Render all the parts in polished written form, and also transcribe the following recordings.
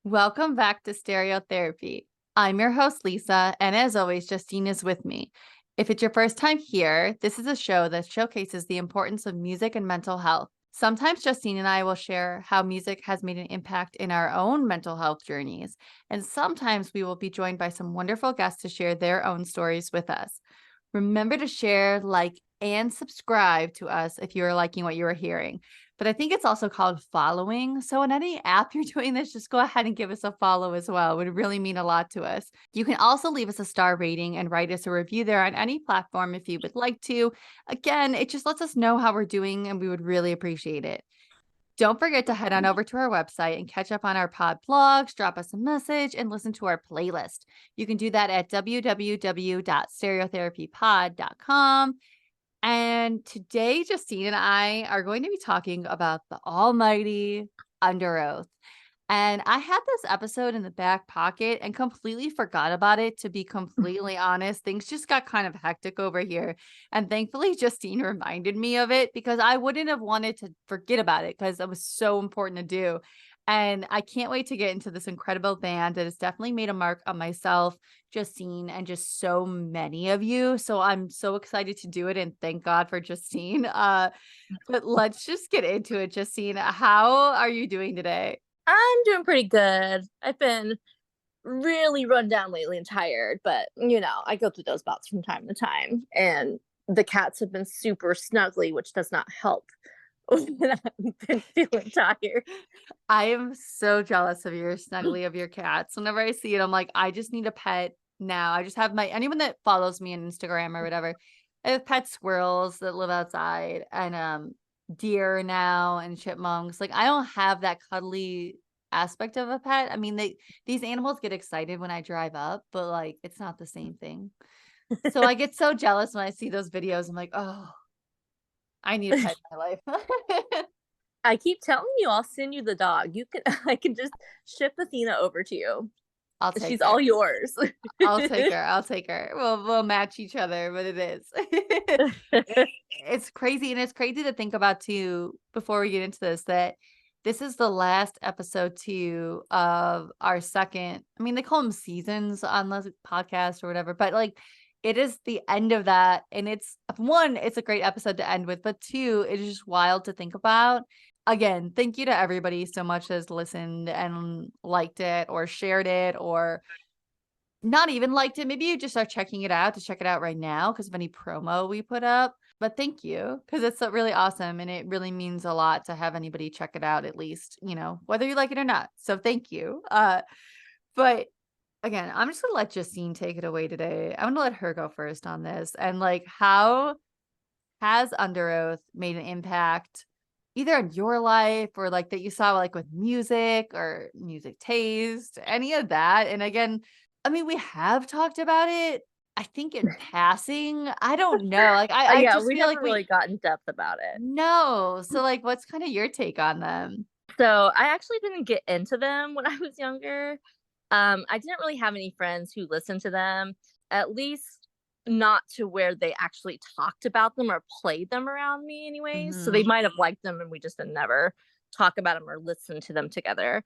Welcome back to Stereotherapy. I'm your host, Lisa, and as always, Justine is with me. If it's your first time here, this is a show that showcases the importance of music and mental health. Sometimes Justine and I will share how music has made an impact in our own mental health journeys, and sometimes we will be joined by some wonderful guests to share their own stories with us. Remember to share, like, and subscribe to us if you're liking what you are hearing. But I think it's also called following. So in any app you're doing this, just go ahead and give us a follow as well. It would really mean a lot to us. You can also leave us a star rating and write us a review there on any platform if you would like to. Again, it just lets us know how we're doing and we would really appreciate it. Don't forget to head on over to our website and catch up on our pod blogs, drop us a message, and listen to our playlist. You can do that at www.stereotherapypod.com. And today, Justine and I are going to be talking about the almighty Under Oath. And I had this episode in the back pocket and completely forgot about it, to be completely honest. Things just got kind of hectic over here. And thankfully, Justine reminded me of it because I wouldn't have wanted to forget about it because it was so important to do. And I can't wait to get into this incredible band that has definitely made a mark on myself, Justine, and just so many of you. So I'm so excited to do it. And thank God for Justine. But let's just get into it, Justine. How are you doing today? I'm doing pretty good. I've been really run down lately and tired, but I go through those bouts from time to time. And the cats have been super snuggly, which does not help when I've been feeling tired. I am so jealous of your snuggly of your cats. Whenever I see it, I'm like, I just need a pet now. I just have anyone that follows me on Instagram or whatever. I have pet squirrels that live outside and deer now and chipmunks. Like I don't have that cuddly aspect of a pet. I mean, these animals get excited when I drive up, but like it's not the same thing. So I get so jealous when I see those videos. I'm like, oh, I need a pet in my life. I keep telling you I'll send you the dog. You can I can just ship Athena over to you. I'll take She's all her. yours. I'll take her. I'll take her. We'll match each other, but it is. It's crazy, and it's crazy to think about too, before we get into this, that this is the last episode too of our second, I mean, they call them seasons on the podcast or whatever, but like it is the end of that. And it's one, it's a great episode to end with, but two, it is just wild to think about. Again, thank you to everybody so much that has listened and liked it or shared it or not even liked it. Maybe you just are checking it out to check it out right now because of any promo we put up. But thank you because it's really awesome and it really means a lot to have anybody check it out at least, whether you like it or not. So thank you. But again, I'm just gonna let Justine take it away today. I'm gonna let her go first on this. And like, how has Under Oath made an impact either in your life or like that you saw like with music or music taste, any of that? And again, I mean, we have talked about it, I think in passing. I don't know. Like I Yeah, just we feel never like really we got in depth about it. no. So like what's kind of your take on them? So I actually didn't get into them when I was younger. I didn't really have any friends who listened to them, at least not to where they actually talked about them or played them around me, anyways. So they Mhm. might have liked them, and we just didn't never talk about them or listen to them together.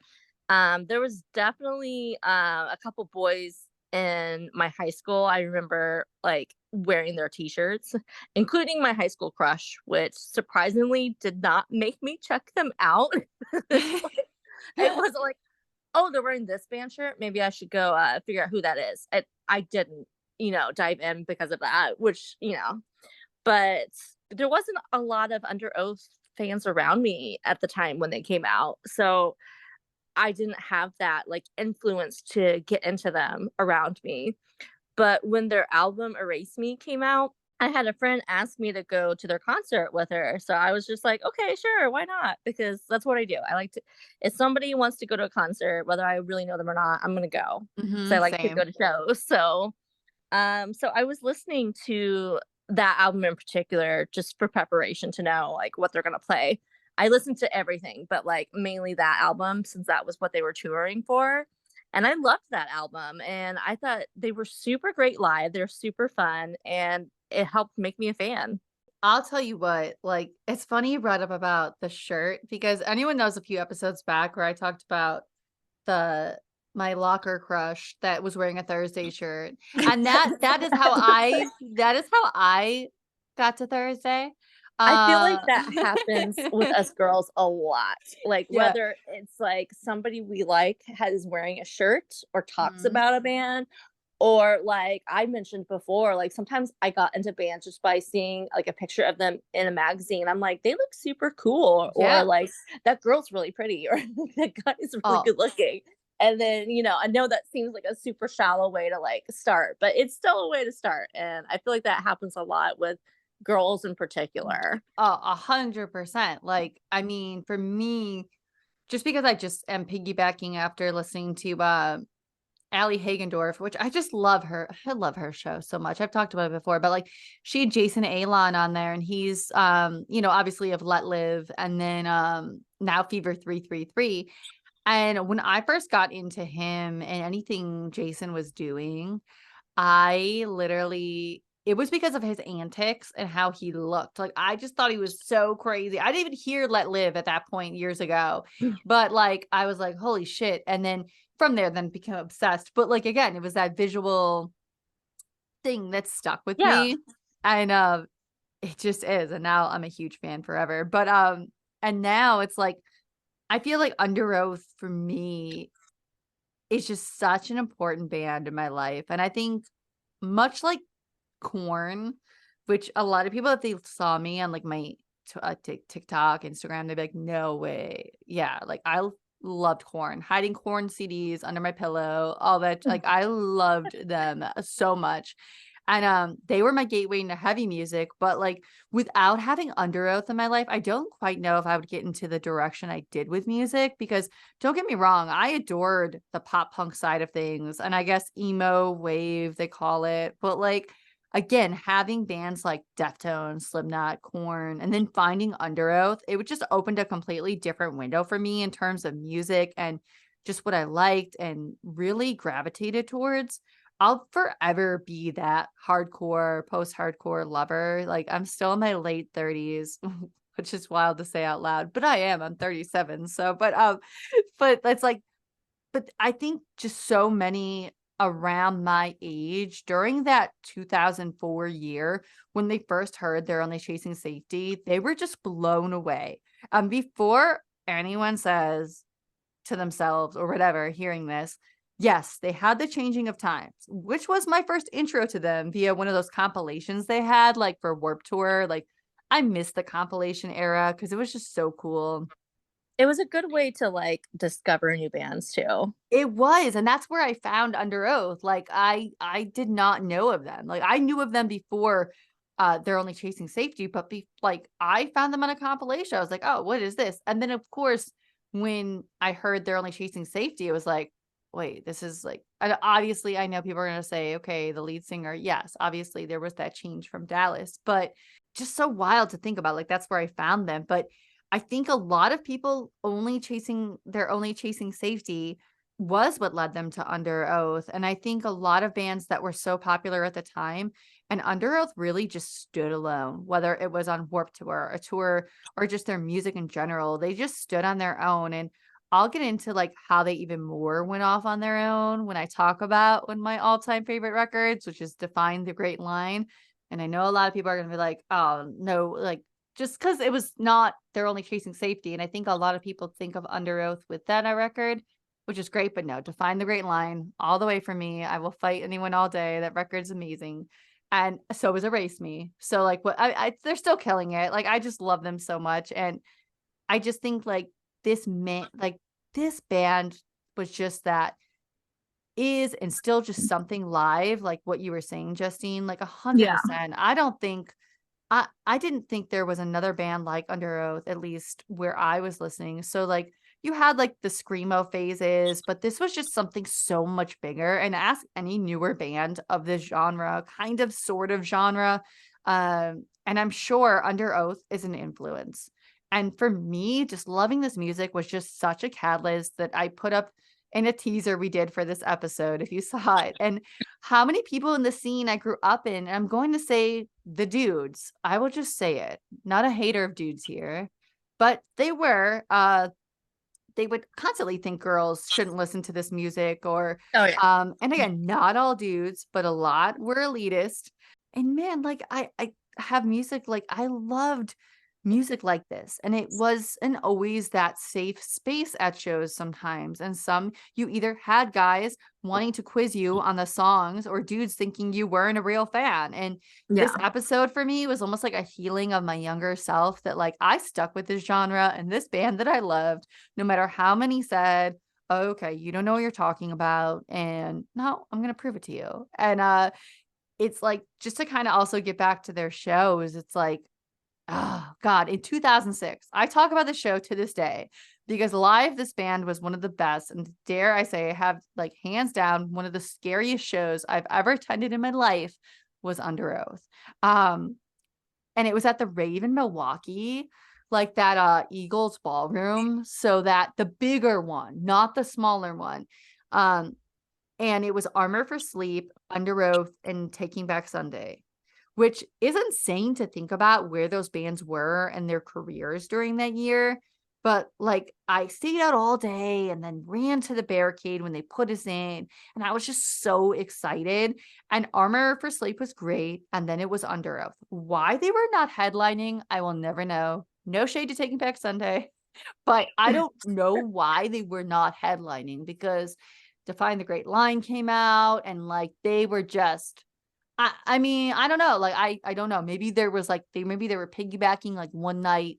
There was definitely a couple boys in my high school. I remember like wearing their t-shirts, including my high school crush, which surprisingly did not make me check them out. It wasn't like, oh, they're wearing this band shirt. Maybe I should go figure out who that is. I didn't, dive in because of that, which, but there wasn't a lot of Under Oath fans around me at the time when they came out. So I didn't have that like influence to get into them around me. But when their album Erase Me came out, I had a friend ask me to go to their concert with her. So I was just like, okay, sure, why not? Because that's what I do. I like to, if somebody wants to go to a concert, whether I really know them or not, I'm going to go. So I Mhm, like to go same. to shows. So I was listening to that album in particular just for preparation to know like what they're going to play. I listened to everything, but like mainly that album since that was what they were touring for. And I loved that album and I thought they were super great live. They're super fun and it helped make me a fan. I'll tell you what, like, it's funny you brought up about the shirt because anyone knows a few episodes back where I talked about my locker crush that was wearing a Thursday shirt. And that is how I got to Thursday. I feel like Uh that happens with us girls a lot. Like, Yeah. whether it's like somebody we like is wearing a shirt or talks Mhm. about a band, or like I mentioned before, like sometimes I got into bands just by seeing like a picture of them in a magazine. I'm like, they look super cool, or Yeah. like that girl's really pretty, or like, that guy is really Oh, good looking. And then, I know that seems like a super shallow way to like start, but it's still a way to start. And I feel like that happens a lot with girls in particular. oh, 100%. Like, I mean, for me, just because I just am piggybacking after listening to Allie Hagendorf, which I just love her. I love her show so much. I've talked about it before, but like she had Jason Alon on there, and he's obviously of Let Live, and then now Fever 333. And when I first got into him and anything Jason was doing, I literally it was because of his antics and how he looked. Like, I just thought he was so crazy. I didn't even hear Let Live at that point years ago. But like I was like, holy shit. And then from there then became obsessed. But like again, it was that visual thing that stuck with Yeah. me. And it just is. And now I'm a huge fan forever. But and now it's like I feel like Under Oath for me is just such an important band in my life. And I think much like Corn, which a lot of people, if they saw me on like my TikTok, Instagram, they'd be like, "No way!" Yeah, like loved Corn, hiding Corn CDs under my pillow, all that. Like I loved them so much, and they were my gateway into heavy music. But like without having Under Oath in my life, I don't quite know if I would get into the direction I did with music. Because don't get me wrong, I adored the pop punk side of things, and I guess emo wave they call it, but like again, having bands like Deftones, Slipknot, Korn, and then finding Under Oath, it would just opened a completely different window for me in terms of music and just what I liked and really gravitated towards. I'll forever be that hardcore, post-hardcore lover. Like I'm still in my late 30s, which is wild to say out loud, but I am. I'm 37. So, but it's like but I think just so many around my age during that 2004 year when they first heard They're Only Chasing Safety, they were just blown away. Before anyone says to themselves or whatever, hearing this, yes, they had The Changing of Times, which was my first intro to them via one of those compilations they had, like for Warped Tour. Like, I miss the compilation era because it was just so cool. It was a good way to like discover new bands too. It was, and that's where I found Under Oath. Like I did not know of them. Like I knew of them before They're Only Chasing Safety, but like I found them on a compilation. I was like, "Oh, what is this?" And then of course, when I heard They're Only Chasing Safety, it was like, "Wait, this is like." And obviously, I know people are going to say, "Okay, the lead singer." Yes, obviously there was that change from Dallas, but just so wild to think about. Like that's where I found them, but I think a lot of people only chasing safety was what led them to Under Oath. And I think a lot of bands that were so popular at the time and Under Oath really just stood alone, whether it was on Warped Tour, a tour, or just their music in general. They just stood on their own. And I'll get into like how they even more went off on their own when I talk about one of my all-time favorite records, which is Define the Great Line. And I know a lot of people are going to be like, oh, no, like just because it was not They're Only Chasing Safety. And I think a lot of people think of Under Oath with that record, which is great, but no, Define the Great Line all the way for me. I will fight anyone all day. That record's amazing. And so is Erase Me. So like what they're still killing it. Like I just love them so much. And I just think like this band was just that is and still just something live, like what you were saying, Justine, like Yeah. 100%. I didn't think there was another band like Under Oath, at least where I was listening. So like you had like the screamo phases, but this was just something so much bigger. And ask any newer band of this genre, kind of sort of genre. And I'm sure Under Oath is an influence. And for me, just loving this music was just such a catalyst that I put up in a teaser we did for this episode, if you saw it. And how many people in the scene I grew up in, and I'm going to say the dudes, I will just say it, not a hater of dudes here, but they were they would constantly think girls shouldn't listen to this music or Oh yeah. and again, not all dudes, but a lot were elitist. And man, like I have music, like I loved music like this. And it wasn't always that safe space at shows sometimes. And some you either had guys wanting to quiz you on the songs or dudes thinking you weren't a real fan. And this Yeah. episode for me was almost like a healing of my younger self that like I stuck with this genre and this band that I loved, no matter how many said, "Oh, okay, you don't know what you're talking about." And no, I'm gonna prove it to you. And it's like just to kind of also get back to their shows, it's like, oh God, in 2006, I talk about the show to this day because live this band was one of the best. And dare I say, have like hands down, one of the scariest shows I've ever attended in my life was Under Oath. Um, and it was at the Rave in Milwaukee, like that Eagles ballroom. So that the bigger one, not the smaller one. Um, and it was Armor for Sleep, Under Oath, and Taking Back Sunday, which is insane to think about where those bands were and their careers during that year. But like I stayed out all day and then ran to the barricade when they put us in. And I was just so excited. And Armor for Sleep was great. And then it was Under Oath. Why they were not headlining, I will never know. No shade to Taking Back Sunday. But I don't know why they were not headlining because Define the Great Line came out and like they were just I mean, I don't know. Like I don't know. Maybe there was like maybe they were piggybacking like one night,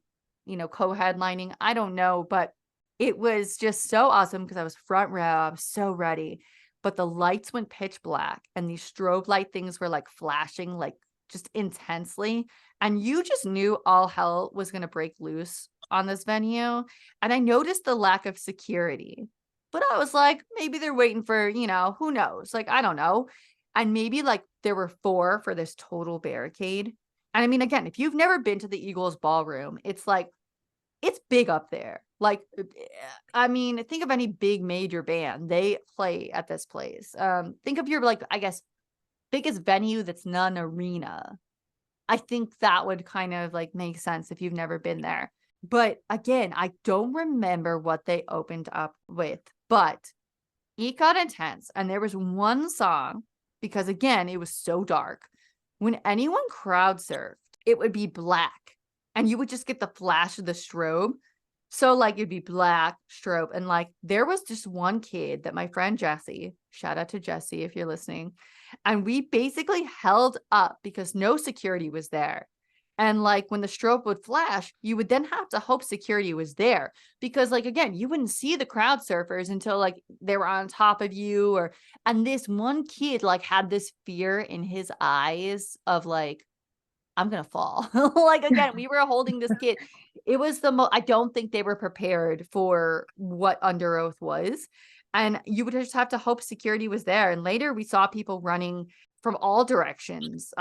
co-headlining. I don't know, but it was just so awesome because I was front row. I was so ready. But the lights went pitch black and these strobe light things were like flashing like just intensely. And you just knew all hell was gonna break loose on this venue. And I noticed the lack of security. But I was like, maybe they're waiting for, who knows? Like, I don't know. And maybe like there were 4 for this total barricade. And I mean, again, if you've never been to the Eagles ballroom, it's like, it's big up there. Like, I mean, think of any big major band, they play at this place. Think of your, like, I guess, biggest venue that's not an arena. I think that would kind of like make sense if you've never been there. But again, I don't remember what they opened up with, but it got intense. And there was one song, because again, it was so dark. When anyone crowd surfed, it would be black and you would just get the flash of the strobe. So like it'd be black strobe. And like there was just one kid that my friend Jesse, shout out to Jesse if you're listening. And we basically held up because no security was there. And like when the strobe would flash, you would then have to hope security was there because like again, you wouldn't see the crowd surfers until like they were on top of you or and this one kid like had this fear in his eyes of like I'm gonna fall. Like again, we were holding this kid. It was I don't think they were prepared for what Under Oath was. And you would just have to hope security was there. And later we saw people running from all directions,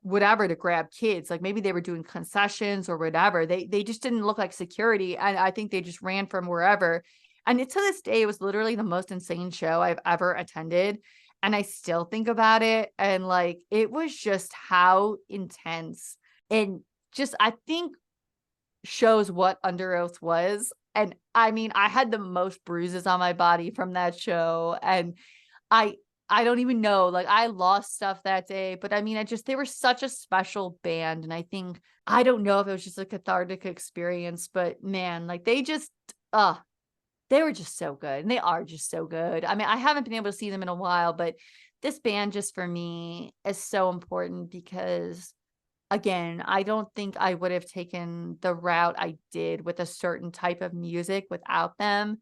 whatever to grab kids. Like maybe they were doing concessions or whatever. They just didn't look like security. And I think they just ran from wherever. And to this day, it was literally the most insane show I've ever attended. And I still think about it. And like, it was just how intense and just, I think shows what Under Oath was. And I mean, I had the most bruises on my body from that show. And I, I don't even know, like I lost stuff that day, but I mean, they were such a special band. And I think, I don't know if it was just a cathartic experience, but man, like they were just so good and they are just so good. I mean, I haven't been able to see them in a while, but this band just for me is so important because again, I don't think I would have taken the route I did with a certain type of music without them.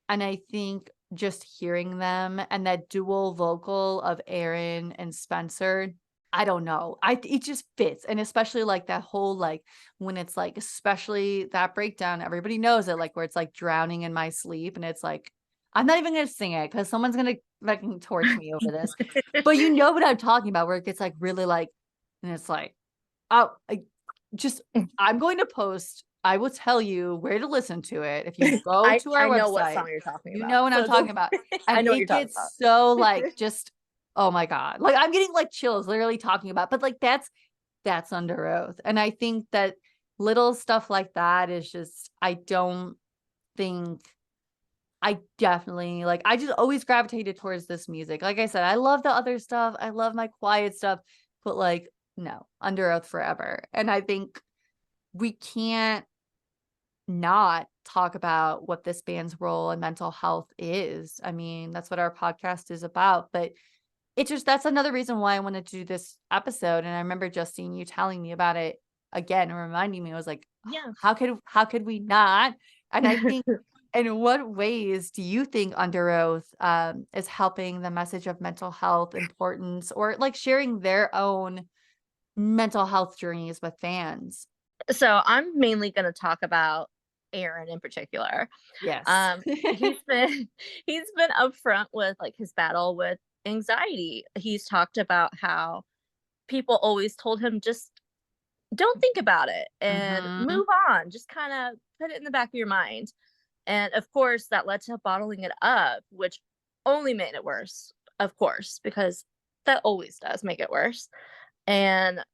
And I think just hearing them and that dual vocal of Aaron and Spencer, I don't know. It just fits. And especially like that whole like when it's like especially that breakdown, everybody knows it, like where it's like drowning in my sleep. And it's like, I'm not even gonna sing it because someone's gonna fucking torch me over this. But you know what I'm talking about, where it gets like really like, and it's like, oh, I'm going to post. I will tell you where to listen to it. If you go to our I know what website, song you're talking you about. know what I'm So talking about. I And know what you're it talking about. gets so like just, oh my God. Like I'm getting like chills literally talking about, but like that's Under Oath. And I think that little stuff like that is just, I don't think I definitely like, I just always gravitated towards this music. Like I said, I love the other stuff. I love my quiet stuff, but like, no, Under Oath forever. And I think we can't not talk about what this band's role in mental health is. I mean, that's what our podcast is about, but it's just, that's another reason why I wanted to do this episode. And I remember Justine, you telling me about it again and reminding me. I was like, Yeah. how could we not? And I think, in what ways do you think Under Oath is helping the message of mental health importance, or like sharing their own mental health journeys with fans? So I'm mainly going to talk about Aaron in particular. Yes. Um, he's been he's been upfront with like his battle with anxiety. He's talked about how people always told him just don't think about it and Hmm. move on. Just kind of put it in the back of your mind. And of course, that led to bottling it up, which only made it worse, of course, because that always does make it worse. And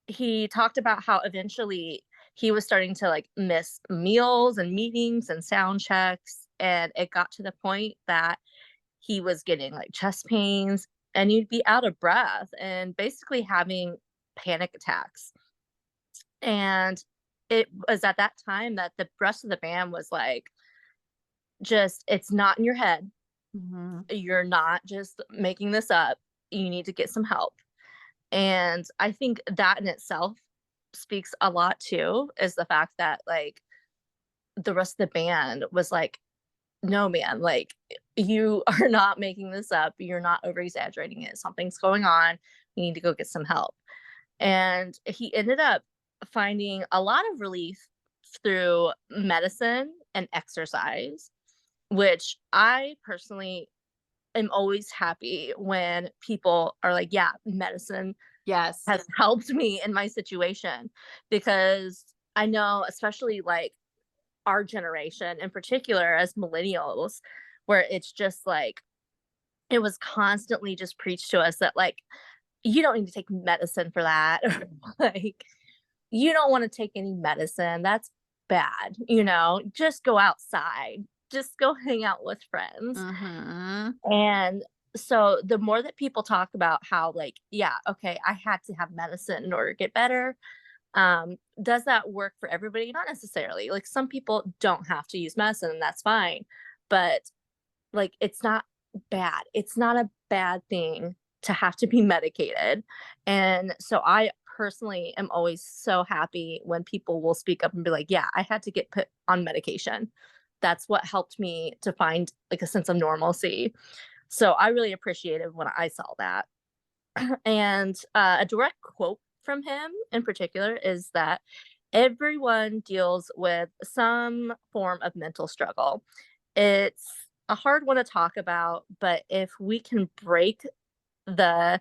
he talked about how eventually he was starting to like miss meals and meetings and sound checks. And it got to the point that he was getting like chest pains and you'd be out of breath and basically having panic attacks. And it was at that time that the rest of the band was like, just, it's not in your head. Hmm. You're not just making this up. You need to get some help. And I think that in itself speaks a lot too, is the fact that like the rest of the band was like, no, man, like you are not making this up. You're not over exaggerating it. Something's going on. You need to go get some help. And he ended up finding a lot of relief through medicine and exercise, which I personally am always happy when people are like, yeah, medicine Yes. has helped me in my situation, because I know, especially like our generation in particular as millennials, where it's just like it was constantly just preached to us that like you don't need to take medicine for that, or like you don't want to take any medicine. That's bad, just go outside, just go hang out with friends. Hmm. And so the more that people talk about how like, yeah, okay, I had to have medicine in order to get better. Does that work for everybody? Not necessarily. Like some people don't have to use medicine and that's fine. But like it's not bad. It's not a bad thing to have to be medicated. And so I personally am always so happy when people will speak up and be like, yeah, I had to get put on medication. That's what helped me to find like a sense of normalcy. So I really appreciated when I saw that. And a direct quote from him in particular is that everyone deals with some form of mental struggle. It's a hard one to talk about, but if we can break the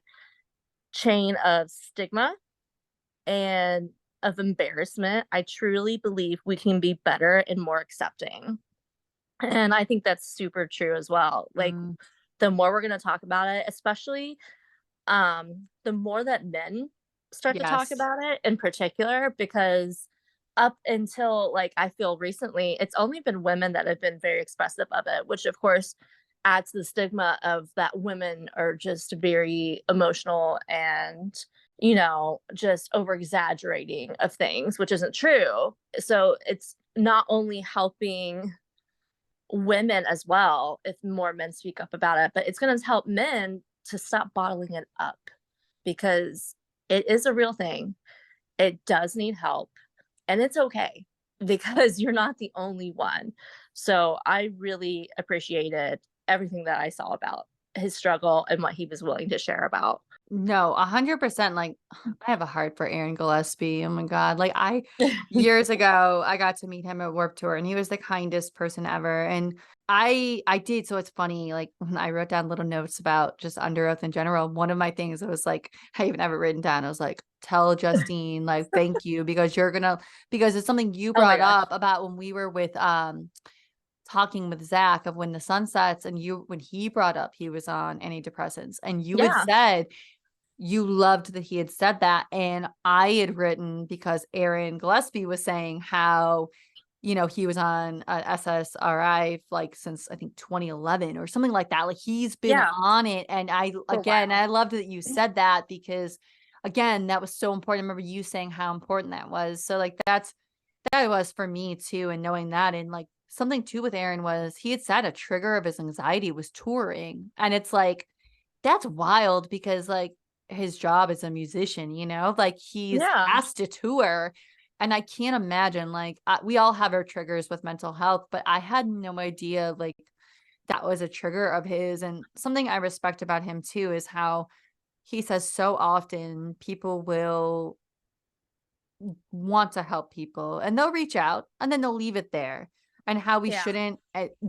chain of stigma and of embarrassment, I truly believe we can be better and more accepting. And I think that's super true as well. Like Mm. the more we're going to talk about it, especially the more that men start to talk Yes. about it in particular, because up until like I feel recently, it's only been women that have been very expressive of it, which of course adds to the stigma of that women are just very emotional and just over exaggerating of things, which isn't true. So it's not only helping women as well if more men speak up about it, but it's going to help men to stop bottling it up, because it is a real thing. It does need help and it's okay because you're not the only one. So I really appreciated everything that I saw about his struggle and what he was willing to share about. No, 100%. Like, I have a heart for Aaron Gillespie. Oh my God. Like, years ago, I got to meet him at Warped Tour and he was the kindest person ever. And I did. So it's funny, like, when I wrote down little notes about just Under Oath in general, one of my things was like, I even have it written down. I was like, tell Justine, like, thank you, because because it's something you Oh my brought gosh. up about when we were with, talking with Zach of When the Sun Sets, and when he brought up he was on antidepressants, and you had Yeah. said you loved that he had said that. And I had written, because Aaron Gillespie was saying how he was on SSRI like since I think 2011 or something like that. Like he's been Yeah, on it. And for a while. I loved that you said that because again, that was so important. I remember you saying how important that was. So like that was for me too. And knowing that, and like something too with Aaron was he had said a trigger of his anxiety was touring. And it's like, that's wild because like his job as a musician, like he's Yeah. has to tour. And I can't imagine like we all have our triggers with mental health, but I had no idea like that was a trigger of his. And something I respect about him too is how he says so often people will want to help people and they'll reach out and then they'll leave it there, and how we Yeah. shouldn't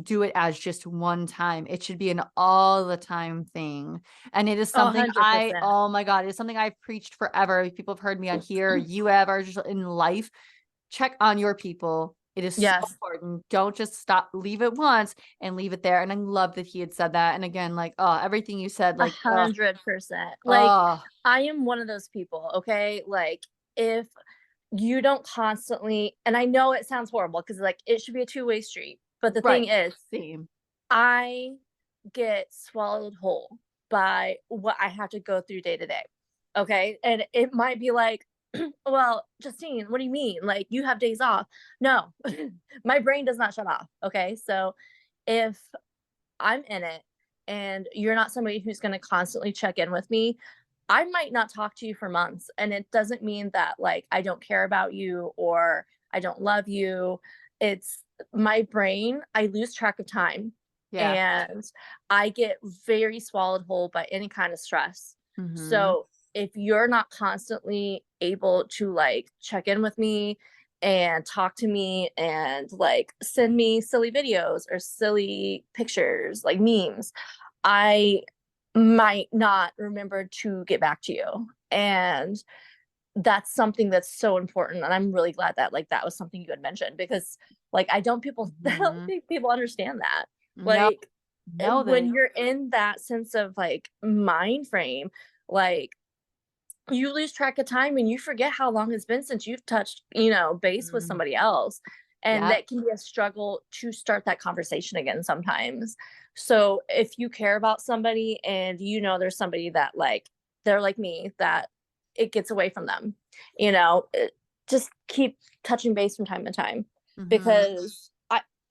do it as just one time. It should be an all the time thing. And it is Oh, something 100%. oh my God, it's something I've preached forever. People have heard me on here, you have, or just in life. Check on your people. It is so Yes. important. Don't just stop, leave it once and leave it there. And I love that he had said that. And again, like, oh, everything you said, A like, oh, 100%. Like, oh, I am one of those people, okay? Like, if you don't constantly, and I know it sounds horrible because like it should be a two-way street, but the thing right. is, Same. I get swallowed whole by what I have to go through day to day. Okay. And it might be like, well, Justine, what do you mean? Like, you have days off? No, my brain does not shut off. Okay. So if I'm in it and you're not somebody who's going to constantly check in with me, I might not talk to you for months. And it doesn't mean that like I don't care about you or I don't love you. It's my brain, I lose track of time Yeah. and I get very swallowed whole by any kind of stress. Mm-hmm. So if you're not constantly able to like check in with me and talk to me and like send me silly videos or silly pictures, like memes, I might not remember to get back to you. And that's something that's so important. And I'm really glad that like that was something you had mentioned because like I don't Mm-hmm. think people understand that. No, Like no, when they, you're in that sense of like mind frame, like you lose track of time and you forget how long it's been since you've touched, base with mm, somebody else. And yep. that can be a struggle to start that conversation again sometimes. So if you care about somebody and there's somebody that like they're like me, that it gets away from them, just keep touching base from time to time Mm-hmm. because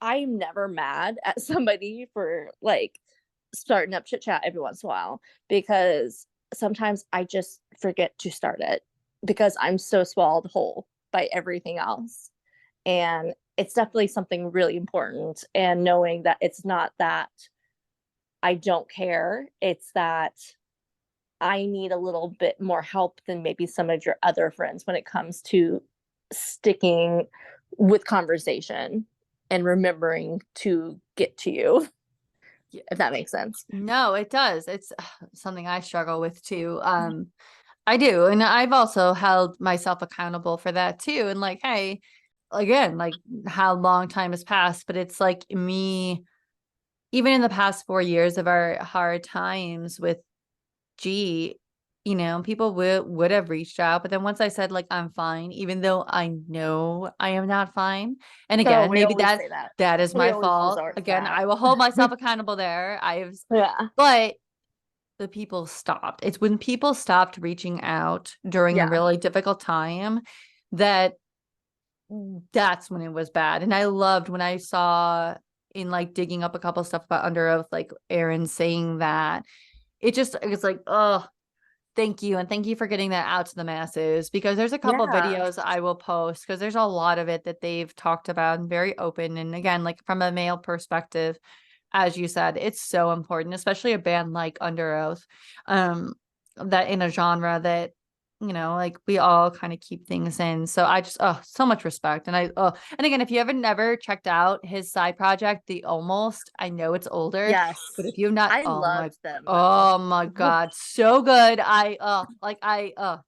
I'm never mad at somebody for like starting up chit chat every once in a while because sometimes I just forget to start it because I'm so swallowed whole by everything else. And it's definitely something really important. And knowing that it's not that I don't care, it's that I need a little bit more help than maybe some of your other friends when it comes to sticking with conversation and remembering to get to you, Yeah. if that makes sense. No, it does. It's something I struggle with too. I do. And I've also held myself accountable for that too. And like, hey, again, like how long time has passed, but it's like me, even in the past 4 years of our hard times with G, people would have reached out. But then once I said like I'm fine, even though I know I am not fine. And Oh, again, we maybe always say that. that is We my always fault. resort to Again, that. I will hold myself accountable there. Yeah. But the people stopped. It's when people stopped reaching out during a Yeah. really difficult time that that's when it was bad. And I loved when I saw in like digging up a couple stuff about Under Oath, like Aaron saying that. It's like, oh, thank you. And thank you for getting that out to the masses, because there's a couple Yeah. videos I will post because there's a lot of it that they've talked about and very open. And again, like from a male perspective, as you said, it's so important, especially a band like Under Oath, that in a genre that, like we all kind of keep things in. So I just, oh, so much respect. And and again, if you haven't never checked out his side project, The Almost, I know it's older, Yes. but if you've not, I loved them though. oh my God, so good.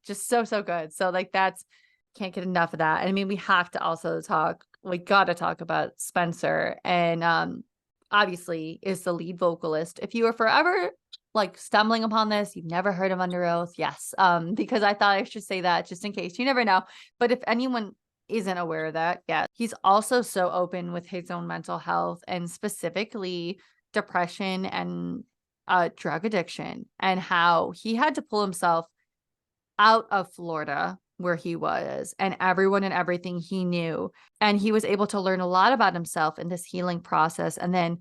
Just so, so good. So like can't get enough of that. And I mean, we have to also we got to talk about Spencer. And, obviously is the lead vocalist. If you were forever like stumbling upon this, you've never heard of Under Oath, yes. Because I thought I should say that just in case. You never know. But if anyone isn't aware of that. Yeah. He's also so open with his own mental health and specifically depression and drug addiction, and how he had to pull himself out of Florida where he was and everyone and everything he knew. And he was able to learn a lot about himself in this healing process. And then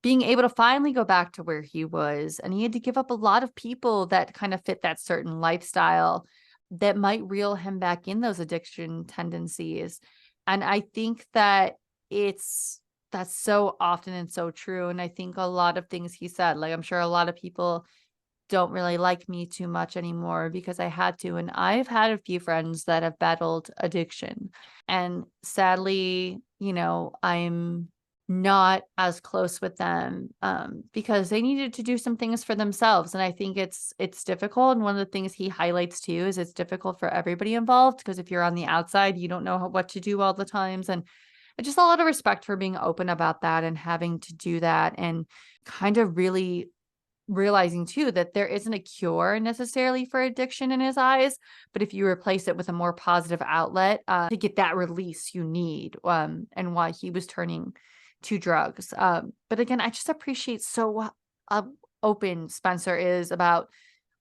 being able to finally go back to where he was. And he had to give up a lot of people that kind of fit that certain lifestyle that might reel him back in those addiction tendencies. And I think that it's that's so often and so true. And I think a lot of things he said, like I'm sure a lot of people don't really like me too much anymore because I had to. And I've had a few friends that have battled addiction. And sadly, I'm not as close with them because they needed to do some things for themselves. And I think it's difficult. And one of the things he highlights too is it's difficult for everybody involved because if you're on the outside, you don't know what to do all the times. And just a lot of respect for being open about that and having to do that and kind of really realizing too that there isn't a cure necessarily for addiction in his eyes, but if you replace it with a more positive outlet to get that release you need, and why he was turning to drugs. But again, I just appreciate so open Spencer is about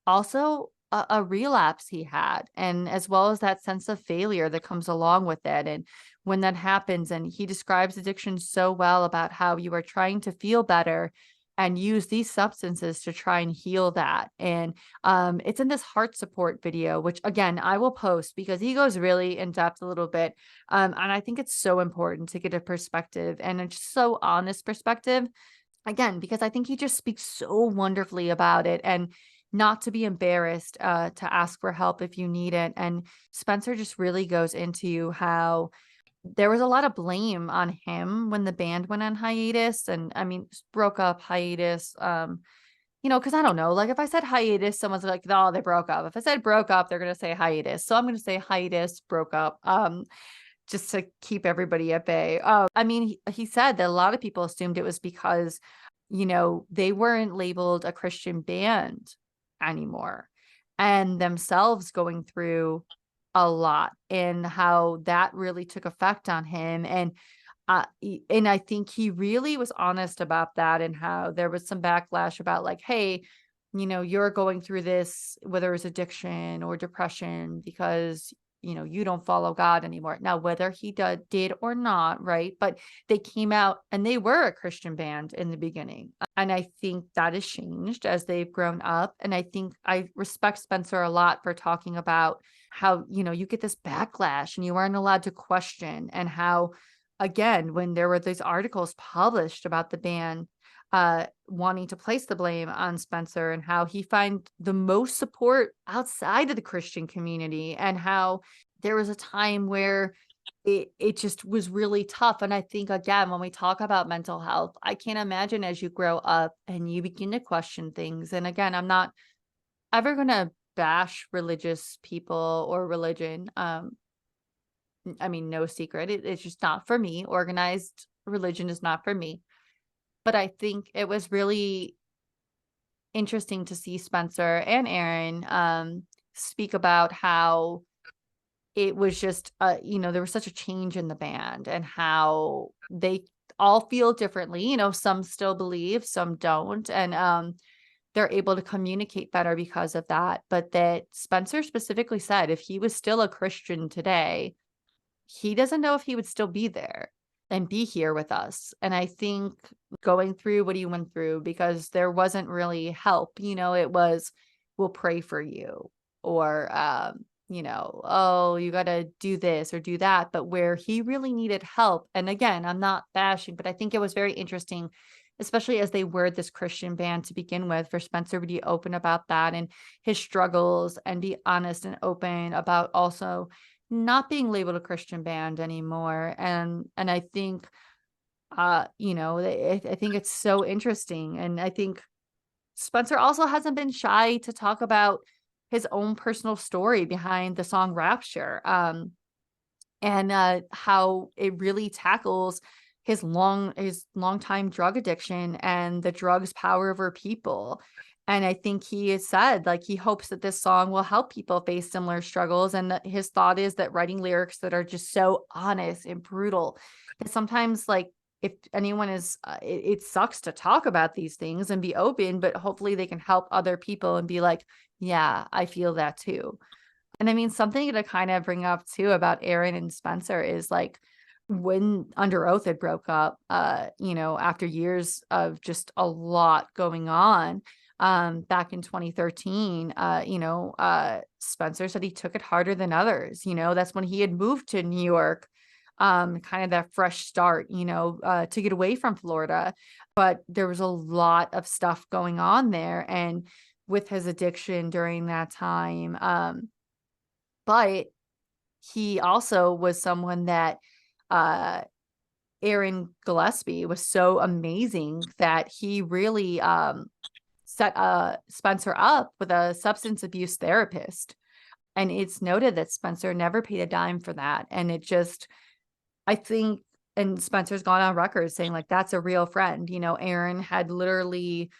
also a relapse he had, and as well as that sense of failure that comes along with it. And when that happens, and he describes addiction so well about how you are trying to feel better and use these substances to try and heal that. And it's in this heart support video, which again, I will post because he goes really in depth a little bit. And I think it's so important to get a perspective and a just so honest perspective. Again, because I think he just speaks so wonderfully about it and not to be embarrassed to ask for help if you need it. And Spencer just really goes into how there was a lot of blame on him when the band went on hiatus, and I mean, broke up, hiatus, because I don't know, like if I said hiatus, someone's like, "Oh, they broke up." If I said broke up, they're gonna say hiatus. So I'm gonna say hiatus, broke up, just to keep everybody at bay. I mean, he said that a lot of people assumed it was because, they weren't labeled a Christian band anymore, and themselves going through a lot, and how that really took effect on him. And I think he really was honest about that, and how there was some backlash about like, hey, you're going through this, whether it's addiction or depression, because you don't follow God anymore. Now, whether he did or not, right? But they came out and they were a Christian band in the beginning. And I think that has changed as they've grown up. And I think I respect Spencer a lot for talking about how, you get this backlash and you aren't allowed to question, and how, again, when there were these articles published about the band wanting to place the blame on Spencer, and how he find the most support outside of the Christian community, and how there was a time where it just was really tough. And I think, again, when we talk about mental health, I can't imagine as you grow up and you begin to question things. And again, I'm not ever going to bash religious people or religion. I mean, no secret. It's just not for me. Organized religion is not for me. But I think it was really interesting to see Spencer and Aaron speak about how it was just, there was such a change in the band, and how they all feel differently. Some still believe, some don't. And they're able to communicate better because of that. But that Spencer specifically said if he was still a Christian today, he doesn't know if he would still be there and be here with us. And I think going through what he went through, because there wasn't really help, it was, we'll pray for you, or, oh, you got to do this or do that. But where he really needed help. And again, I'm not bashing, but I think it was very interesting, especially as they were this Christian band to begin with, for Spencer to be open about that and his struggles, and be honest and open about also not being labeled a Christian band anymore. And I think, I think it's so interesting. And I think Spencer also hasn't been shy to talk about his own personal story behind the song Rapture. And how it really tackles his longtime drug addiction and the drugs power over people. And I think he has said, like, he hopes that this song will help people face similar struggles. And that his thought is that writing lyrics that are just so honest and brutal that sometimes, like, if anyone is, it sucks to talk about these things and be open, but hopefully they can help other people and be like, yeah, I feel that too. And I mean, something to kind of bring up too about Aaron and Spencer is like when Under Oath had broke up, after years of just a lot going on, back in 2013, Spencer said he took it harder than others. That's when he had moved to New York, kind of that fresh start, to get away from Florida. But there was a lot of stuff going on there. And with his addiction during that time, but he also was someone that uh Aaron Gillespie was so amazing that he really set Spencer up with a substance abuse therapist. And it's noted that Spencer never paid a dime for that. And it just, I think, and Spencer's gone on record saying like that's a real friend. Aaron had literally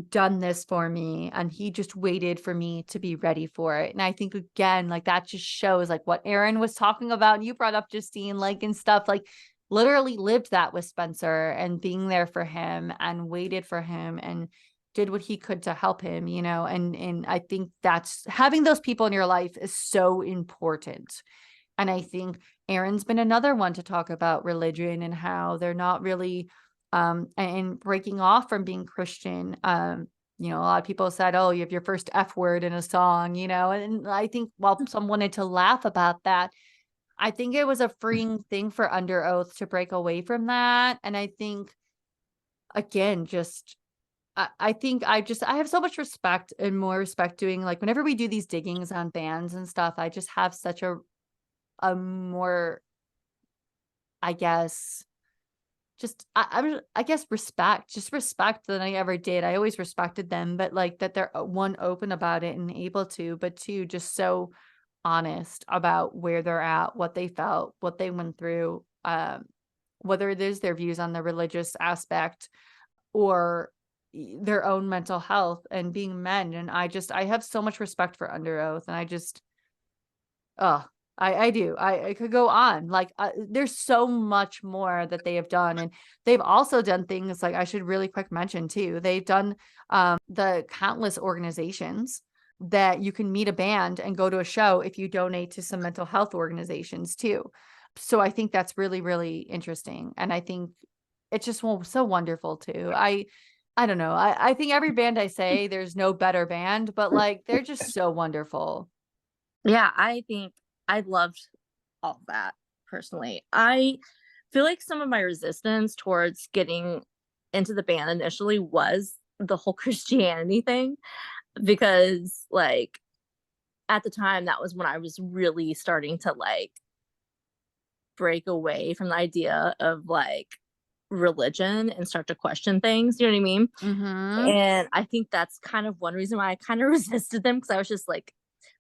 done this for me and he just waited for me to be ready for it. And I think again, like that just shows like what Aaron was talking about. And you brought up Justine, like, and stuff, like literally lived that with Spencer and being there for him and waited for him and did what he could to help him, and I think that's having those people in your life is so important. And I think Aaron's been another one to talk about religion and how they're not really and breaking off from being Christian. A lot of people said, oh, you have your first F word in a song, and I think while some wanted to laugh about that, I think it was a freeing thing for Under Oath to break away from that. And I think, again, just I think I have so much respect and more respect doing like whenever we do these diggings on bands and stuff, I just have such a more, I guess, just I guess respect than I ever did. I always respected them, but like that they're one open about it and able to, but two just so honest about where they're at, what they felt, what they went through, whether it is their views on the religious aspect or their own mental health and being men. And I have so much respect for Under Oath, and I just oh, I do. I could go on. Like, there's so much more that they have done, and they've also done things like I should really quick mention too. They've done the countless organizations that you can meet a band and go to a show if you donate to some mental health organizations too. So I think that's really, really interesting, and I think it's just so wonderful too. I don't know. I think every band I say there's no better band, but like they're just so wonderful. Yeah, I think I loved all of that personally. I feel like some of my resistance towards getting into the band initially was the whole Christianity thing because like at the time that was when I was really starting to like break away from the idea of like religion and start to question things, you know what I mean? Mm-hmm. And I think that's kind of one reason why I kind of resisted them because I was just like,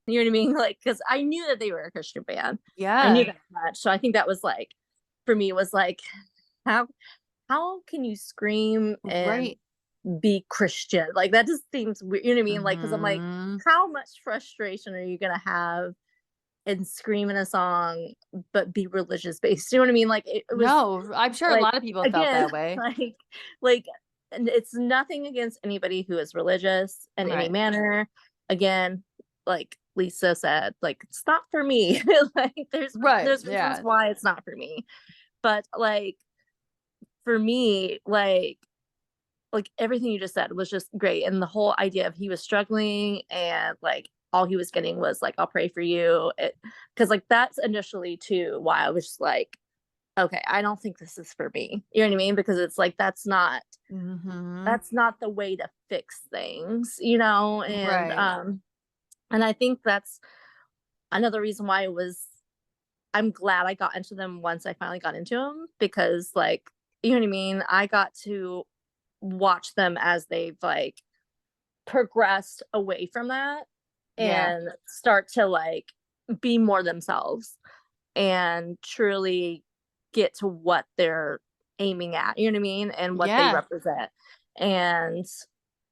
you know what I mean? Like, because I knew that they were a Christian band. I knew Yeah. that much. So I think that was like, for me, it was like, how how can you scream and Right. be Christian? Like that just seems weird. You know what I mean? Like, because I'm like, Mm-hmm. how much frustration are you gonna have and scream in a song, but be religious based? You know what I mean? Like it was No, I'm sure a like lot of people felt again, that way. like and it's nothing against anybody who is religious in any Right. manner. Again, like Lisa said, like it's not for me. Like Right. there's reasons Yeah. why it's not for me. But like for me, like everything you just said was just great. And the whole idea of he was struggling and like all he was getting was like, I'll pray for you. Cause like that's initially too why I was just like, okay, I don't think this is for me. You know what I mean? Because it's like Mm-hmm. that's not the way to fix things, you know? Right. And I think that's another reason why I'm glad I got into them once I finally got into them because like, you know what I mean? I got to watch them as they've like progressed away from that Yeah. and start to like be more themselves and truly get to what they're aiming at, you know what I mean? And what they Yeah. represent. And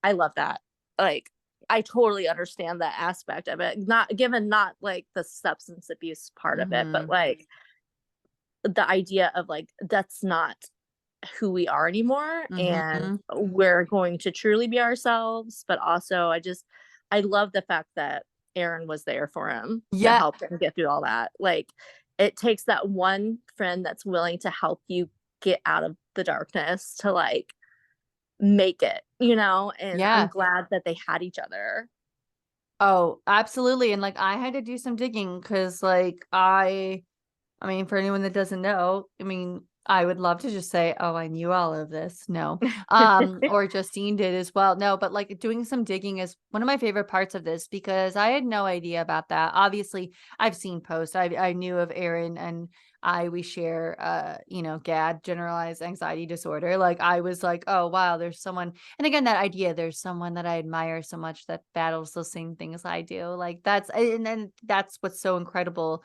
I love that. Like, I totally understand that aspect of it. Not like the substance abuse part of it, but Mhm. like the idea of like that's not who we are anymore, and Mhm. we're going to truly be ourselves. But also I love the fact that Aaron was there for him to Yeah. help him get through all that. Like, it takes that one friend that's willing to help you get out of the darkness to like make it, and I'm Yeah. glad that they had each other. Oh, absolutely. And like I had to do some digging because like I mean, for anyone that doesn't know, I mean, I would love to just say, "Oh, I knew all of this." No. Or Justine did as well. No, but like doing some digging is one of my favorite parts of this because I had no idea about that. Obviously, I've seen posts. I knew of Aaron and we share GAD, generalized anxiety disorder. Like I was like, "Oh, wow, there's someone." And again, that idea, there's someone that I admire so much that battles the same things I do. Like and that's what's so incredible.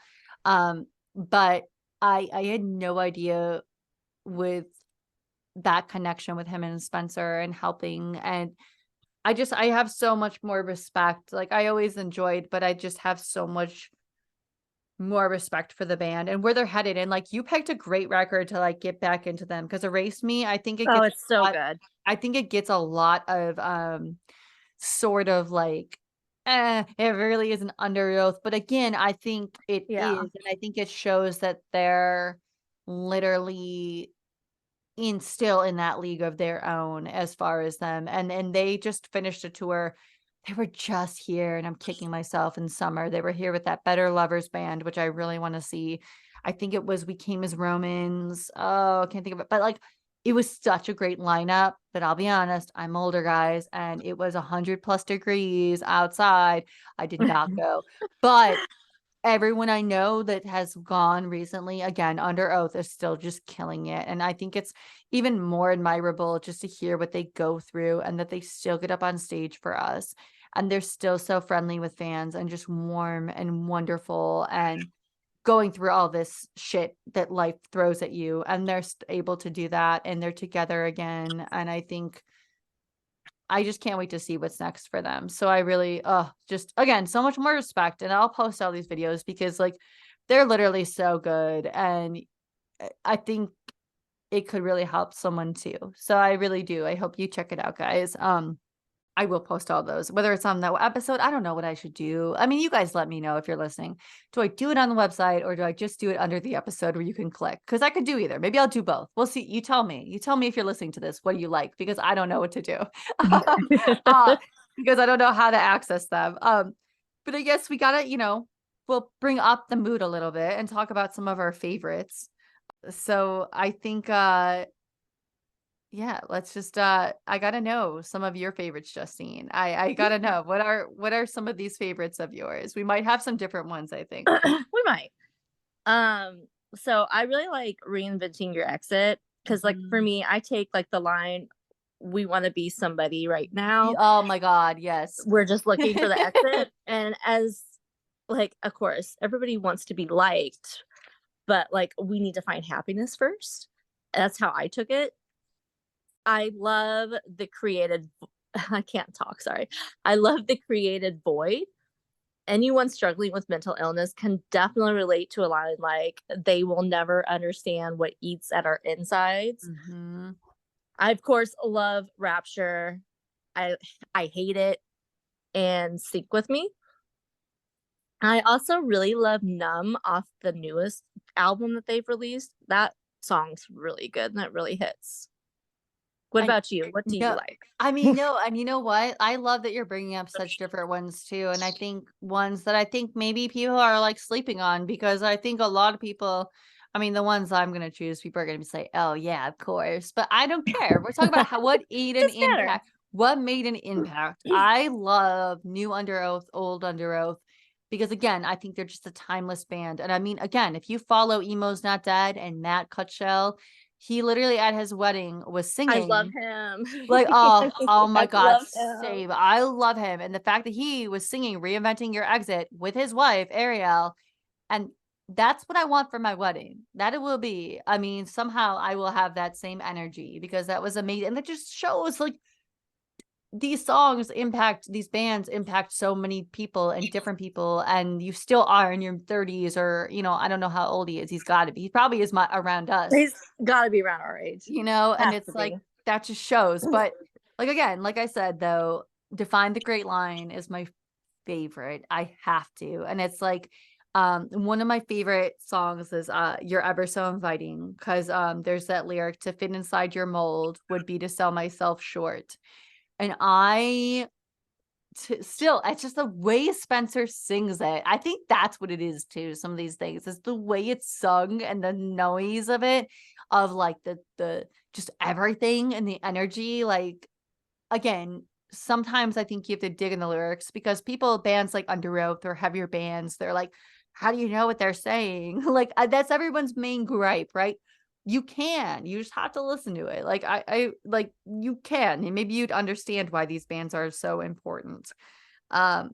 But I had no idea with that connection with him and Spencer and helping, and I have so much more respect. Like I always enjoyed, but I just have so much more respect for the band and where they're headed. And like you picked a great record to like get back into them because Erase Me, I think it Oh, gets it's so a lot, good. I think it gets a lot of sort of like it really is an under oath. But again, I think it Yeah. is, and I think it shows that they're literally still in that league of their own as far as them. And they just finished a tour. They were just here, and I'm kicking myself in summer. They were here with that Better Lovers band, which I really want to see. I think it was We Came as Romans. Oh, I can't think of it. But like it was such a great lineup. But I'll be honest, I'm older, guys, and it was 100+ degrees outside. I did not go. But everyone I know that has gone recently, again, under oath, is still just killing it. And I think it's even more admirable just to hear what they go through and that they still get up on stage for us. And they're still so friendly with fans and just warm and wonderful and going through all this shit that life throws at you. And they're able to do that and they're together again. And I think I just can't wait to see what's next for them. So I really, just again, so much more respect. And I'll post all these videos because like they're literally so good. And I think it could really help someone too. So I really do. I hope you check it out, guys. I will post all those, whether it's on the episode. I don't know what I should do. I mean, you guys let me know if you're listening. Do I do it on the website or do I just do it under the episode where you can click? Because I could do either. Maybe I'll do both. We'll see. You tell me. You tell me if you're listening to this. What do you like? Because I don't know what to do. uh, because I don't know how to access them. But I guess we gotta, we'll bring up the mood a little bit and talk about some of our favorites. So I think yeah, let's just I gotta know some of your favorites, Justine. I gotta know what are some of these favorites of yours? We might have some different ones, I think. We might. So I really like Reinventing Your Exit because, like, for Mhm. me, I take like the line, "We want to be somebody right now. Oh my God, yes. We're just looking for the exit." And as like, of course, everybody wants to be liked, but like, we need to find happiness first. That's how I took it. I love the created. I can't talk. Sorry. I love the created void. Anyone struggling with mental illness can definitely relate to a line like, "They will never understand what eats at our insides." Mhm. I, of course, love Rapture. I I hate it, and Sync with Me. I also really love Numb off the newest album that they've released. That song's really good and that really hits. What I about you? What do you no, like? I mean, no, and you know what? I love that you're bringing up such different ones too, and I think ones that I think maybe people are like sleeping on because I think a lot of people, I mean, the ones I'm gonna choose, people are gonna say, "Oh yeah, of course," but I don't care. We're talking about what made an Just matter. impact. What made an impact? I love New Under Oath, Old Under Oath, because again, I think they're just a timeless band. And I mean, again, if you follow Emo's Not Dead and Matt Cutshell, he literally at his wedding was I love singing him. like, oh my I God, love him. same. I love him. And the fact that he was singing Reinventing Your Exit with his wife, Ariel, and that's what I want for my wedding. That it will be. I mean, somehow I will have that same energy because that was amazing. And it just shows like these bands impact so many people and different people, and you still are in your 30s, or I don't know how old he is. He's got to be. He probably is around us, He's got to be around our age. and Has to it's like be. that just shows. But like again, like I said though, Define the Great Line is my favorite. I have to. And it's like one of my favorite songs is You're Ever So Inviting, because there's that lyric, to fit inside your mold would be to sell myself short. And still, it's just the way Spencer sings it. I think that's what it is too. Some of these things is the way it's sung and the noise of it, of like the just everything and the energy. Like again, sometimes I think you have to dig in the lyrics, because bands like UnderOath or heavier bands, they're like, how do you know what they're saying? Like that's everyone's main gripe, right? You just have to listen to it. Like I like you can, and maybe you'd understand why these bands are so important. Um,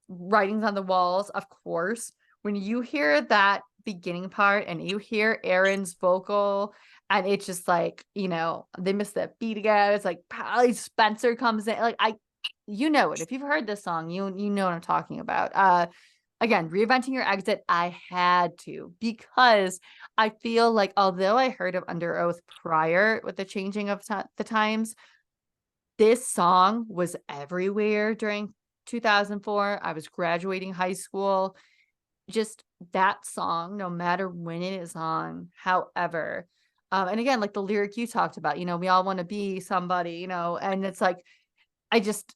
Writings on the Walls, of course. When you hear that beginning part and you hear Aaron's vocal, and it's just like, they miss that beat again. It's like probably Spencer comes in. Like you know it. If you've heard this song, you know what I'm talking about. Again, Reinventing Your Exit, I had to, because I feel like although I heard of Under Oath prior with the changing of the times, this song was everywhere during 2004. I was graduating high school. Just that song, no matter when it is on, however, and again, like the lyric you talked about, we all want to be somebody, and it's like, I just,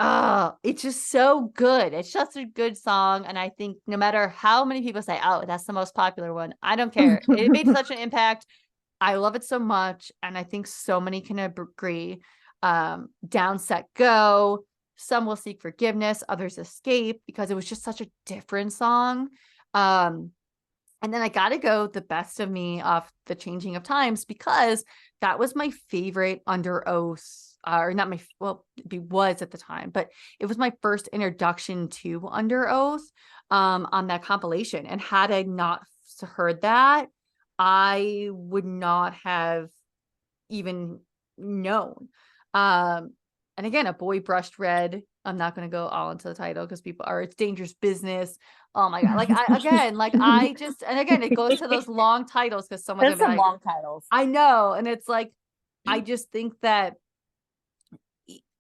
it's just so good. It's just a good song. And I think no matter how many people say, oh, that's the most popular one, I don't care. It made such an impact. I love it so much. And I think so many can agree. Down, Set, Go. Some will seek forgiveness, others escape, because it was just such a different song. Um, and then I gotta go The Best of Me off The Changing of Times, because that was my favorite Under Oath, or not my, well, it was at the time, but it was my first introduction to Under Oath on that compilation. And had I not heard that, I would not have even known. And again, A Boy Brushed Red. I'm not going to go all into the title because people are, it's dangerous business. Oh my God. Like and again, it goes to those long titles, because someone's There's gonna be some like, long titles. I know. And it's like, I just think that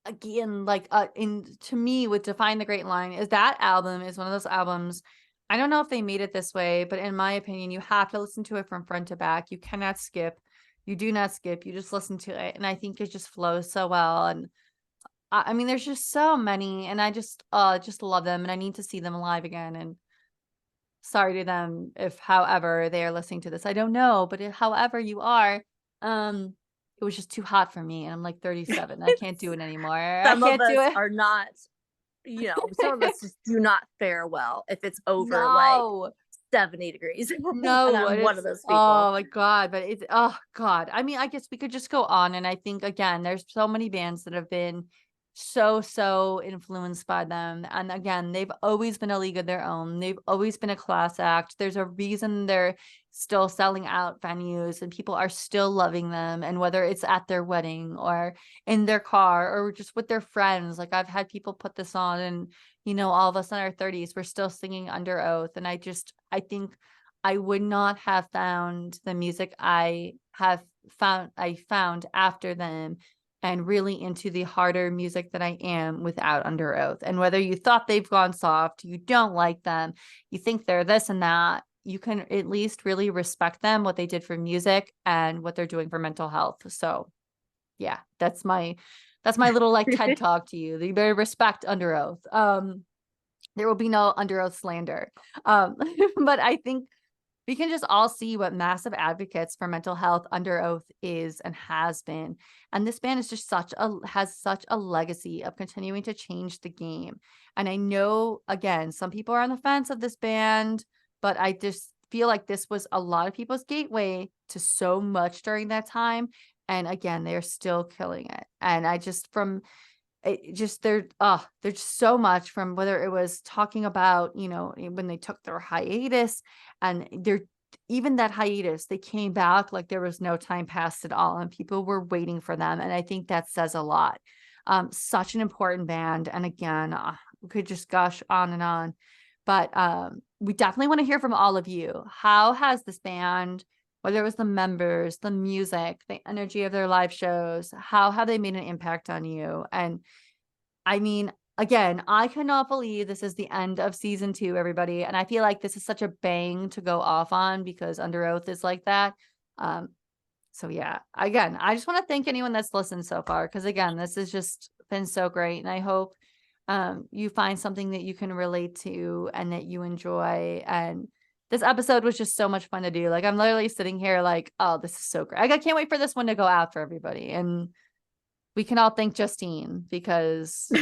again, like to me, with Define the Great Line, is that album is one of those albums. I don't know if they made it this way, but in my opinion, you have to listen to it from front to back. You cannot skip. You do not skip. You just listen to it. And I think it just flows so well. And I mean, there's just so many, and I just love them, and I need to see them live again. And sorry to them if, however, they are listening to this. I don't know, but however you are, it was just too hot for me, and I'm like 37. I can't do it anymore. I Some of can't do us it. are not, some of us just do not fare well if it's over like No. 70 degrees. And No, I'm and one of it's, those people. oh my God, but it's, oh God. I mean, I guess we could just go on. And I think, again, there's so many bands that have been so influenced by them. And again, they've always been a league of their own. They've always been a class act. There's a reason they're still selling out venues and people are still loving them. And whether it's at their wedding or in their car or just with their friends, like I've had people put this on, and all of us in our 30s, we're still singing Under Oath. And I think I would not have found the music I found after them, and really into the harder music that I am, without Under Oath. And whether you thought they've gone soft, you don't like them, you think they're this and that, you can at least really respect them, what they did for music and what they're doing for mental health. So yeah, that's my little like TED talk to you. You better respect Under Oath. There will be no Under Oath slander. But I think we can just all see what massive advocates for mental health Under Oath is and has been. And this band is just has such a legacy of continuing to change the game. And I know, again, some people are on the fence of this band, but I just feel like this was a lot of people's gateway to so much during that time. And again, they're still killing it. And I just, from it just there's so much, from whether it was talking about, you know, when they took their hiatus, and they're even that hiatus, they came back like there was no time passed at all, and people were waiting for them. And I think that says a lot. Such an important band. And again, we could just gush on and on, but we definitely want to hear from all of you. How has this band, whether it was the members, the music, the energy of their live shows, how have they made an impact on you? And I mean, again, I cannot believe this is the end of season 2, everybody. And I feel like this is such a bang to go off on, because Under Oath is like that. Um, so yeah, again, I just want to thank anyone that's listened so far, because again, this has just been so great. And I hope you find something that you can relate to and that you enjoy. And this episode was just so much fun to do. Like, I'm literally sitting here like, oh, this is so great. I can't wait for this one to go out for everybody. And we can all thank Justine, because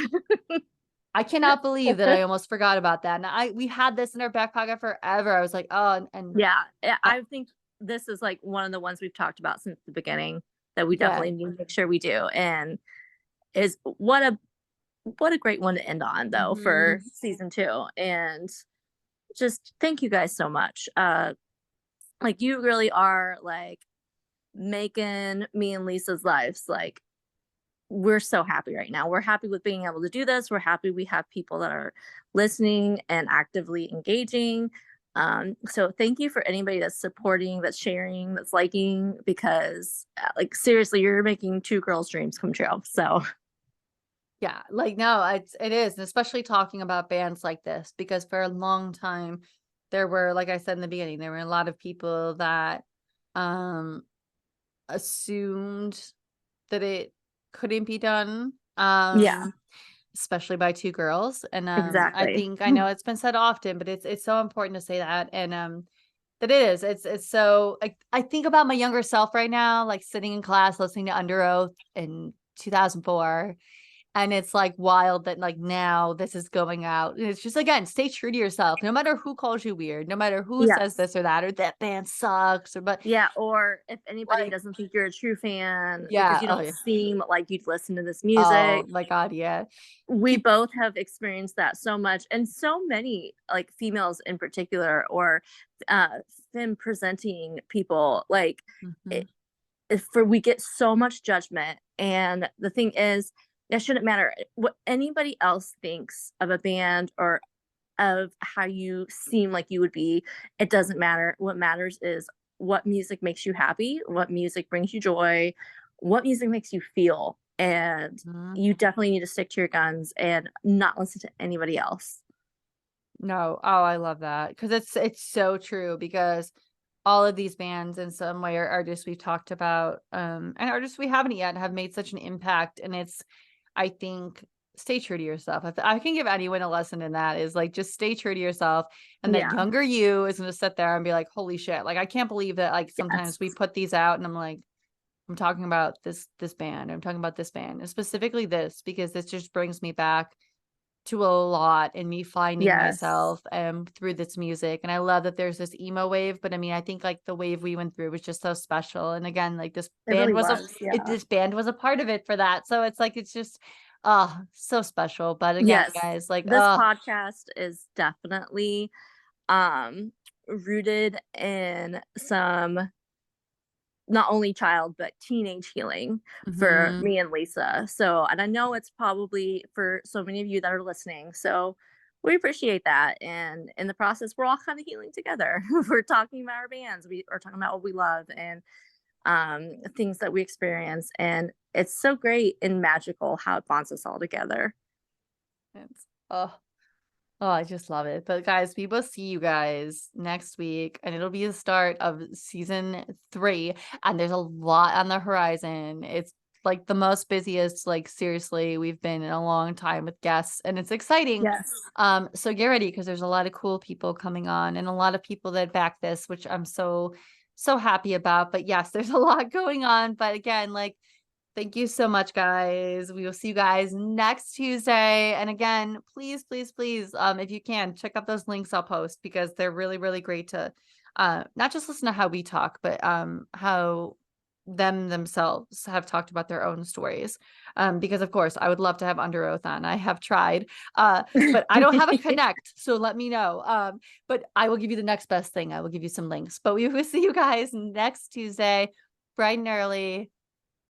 I cannot believe that I almost forgot about that. And we had this in our back pocket forever. I was like, oh, and Yeah, I, I think this is like one of the ones we've talked about since the beginning that we yeah. definitely need to make sure we do. And is what a great one to end on though for Mhm. season 2. And just thank you guys so much. Like you really are like making me and Lisa's lives like we're so happy right now. We're happy with being able to do this. We're happy we have people that are listening and actively engaging. So thank you for anybody that's supporting, that's sharing, that's liking, because like seriously, you're making two girls' dreams come true. So Yeah, like, no, it is, and especially talking about bands like this, because for a long time there were, like I said in the beginning, there were a lot of people that um assumed that it couldn't be done, yeah, especially by two girls. And I exactly. think, I know it's been said often, but it's so important to say that. And that it is. It's so, I think about my younger self right now, like sitting in class listening to Under Oath in 2004. And it's like wild that like now this is going out. And it's just, again, stay true to yourself. No matter who calls you weird, no matter who says Yes. this or that, or that band sucks, or but Yeah, or if anybody like, doesn't think you're a true fan because yeah, you oh don't yeah. seem like you'd listen to this Oh music, my God, yeah. we People, both have experienced that so much, and so many like females in particular, or uh femme presenting people like mhm. it, for we get so much judgment. And the thing is, that shouldn't matter what anybody else thinks of a band or of how you seem like you would be. It doesn't matter. What matters is what music makes you happy, what music brings you joy, what music makes you feel. And Mhm. you definitely need to stick to your guns and not listen to anybody else. No, oh, I love that, because it's so true, because all of these bands in some way are artists we've talked about, and artists we haven't yet, have made such an impact. And it's, I think, stay true to yourself. If I can give anyone a lesson in that, is like, just stay true to yourself. And that Yeah. younger you is going to sit there and be like, holy shit, like I can't believe that, like Yes. sometimes we put these out and I'm like, I'm talking about this band, I'm talking about this band, and specifically this, because this just brings me back to a lot, in me finding Yes. myself through this music. And I love that there's this emo wave, but I mean, I think like the wave we went through was just so special. And again, like It really was. Yeah. this band was a part of it for that. So it's like, it's just so special. But again, Yes. guys, like, This podcast is definitely um rooted in some not only child but teenage healing for mhm. me and Lisa. So, and I know it's probably for so many of you that are listening. So, we appreciate that. And in the process, we're all kind of healing together. We're talking about our bands. We are talking about what we love and things that we experience. And it's so great and magical how it bonds us all together. It's oh, I just love it. But guys, we will see you guys next week, and it'll be the start of season 3. And there's a lot on the horizon. It's like the most busiest, like seriously, we've been in a long time with guests, and it's exciting. Yes. So get ready, because there's a lot of cool people coming on, and a lot of people that back this, which I'm so happy about. But yes, there's a lot going on. But again, like, thank you so much, guys. We will see you guys next Tuesday. And again, please, please, please, if you can, check out those links I'll post, because they're really, really great to not just listen to how we talk, but how them themselves have talked about their own stories. Because of course I would love to have Under Oath on. I have tried, but I don't have a connect. So let me know. But I will give you the next best thing. I will give you some links, but we will see you guys next Tuesday, bright and early.